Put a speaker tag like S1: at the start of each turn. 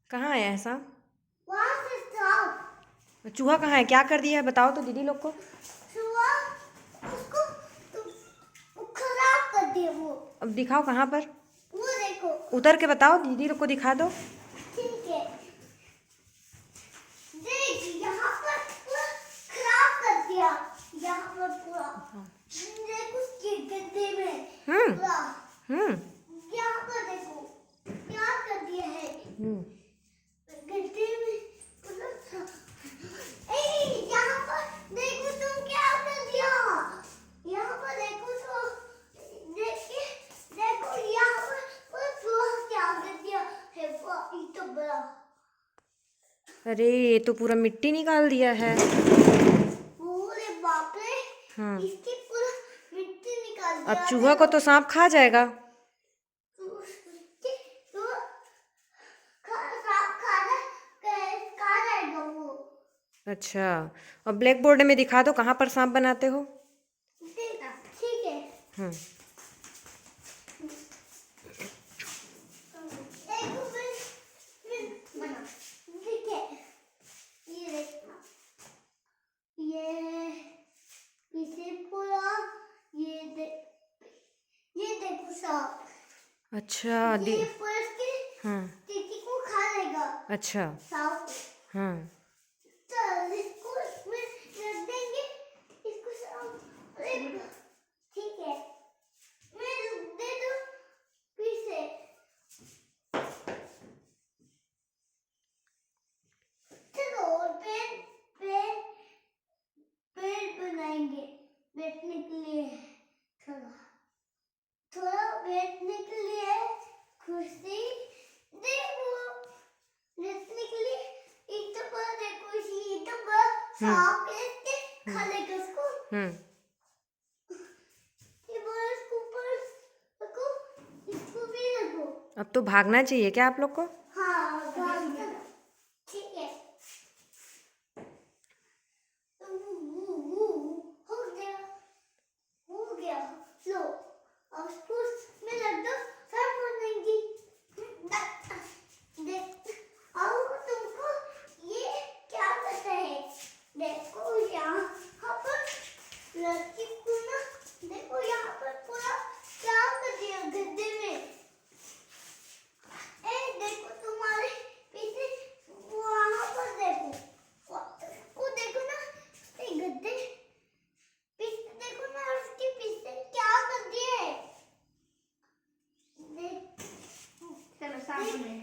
S1: कहाँ है ऐसा?
S2: वहाँ से साफ।
S1: चूहा कहाँ है? क्या कर दिया है बताओ तो दीदी लोग को।
S2: चूहा उसको वो खराब कर दिया वो।
S1: अब दिखाओ कहाँ पर।
S2: वो देखो।
S1: उतर के बताओ, दीदी लोग को दिखा दो।
S2: ठीक है। देख यहाँ पर पूरा खराब कर दिया। यहाँ पर पूरा देखो उसके गड्ढे में पूरा। यहाँ पर देखो क्या कर दिया है गड्ढे में पूरा। यहाँ पर देखो तुम क्या कर दिया। यहाँ पर देखो तो देखिए देखो यहाँ पर पूरा क्या कर दिया है वो इतना बड़ा।
S1: अरे ये तो पूरा मिट्टी निकाल दिया है।
S2: पूरे बाप रे। इसकी पूरा मिट्टी निकाल दिया।
S1: अब चूहा को तो सांप खा जाएगा।
S2: खा जाएगा वो।
S1: अच्छा, और ब्लैक बोर्ड में दिखा दो कहाँ पर सांप बनाते हो।
S2: ठीक है। ये देखो सांप।
S1: अच्छा
S2: ये फर्श की टिकी को खा लेगा।
S1: अच्छा
S2: सांप। तो इसको इसमें रख देंगे। इसको सांप ठीक है। मैं दे दो फिर से। चलो और पेड़ बनाएंगे बैठने के लिए। थोड़ा बैठने के लिए कुर्सी देखो। बैठने के लिए एक तो पर देखो इसी तो पर सांप लेके खा लेगा उसको। ये बस इसको ऊपर रखो। इसको भी रखो।
S1: अब तो भागना चाहिए क्या आप लोग को?
S2: हाँ भागना। ठीक है। हो गया हो गया। लो अब उसको में रख दो सब बनेंगी। देख अब तुमको ये क्या करता है देखो यहाँ पर लड़की को ना देखो यहाँ पर पूरा क्या कर दिया गड्ढे में। देखो तुम्हारे पीछे वहाँ पर देखो वो देखो ना गड्ढे पीछे देखो ना उसके पीछे क्या कर दिया है। देख चलो सामने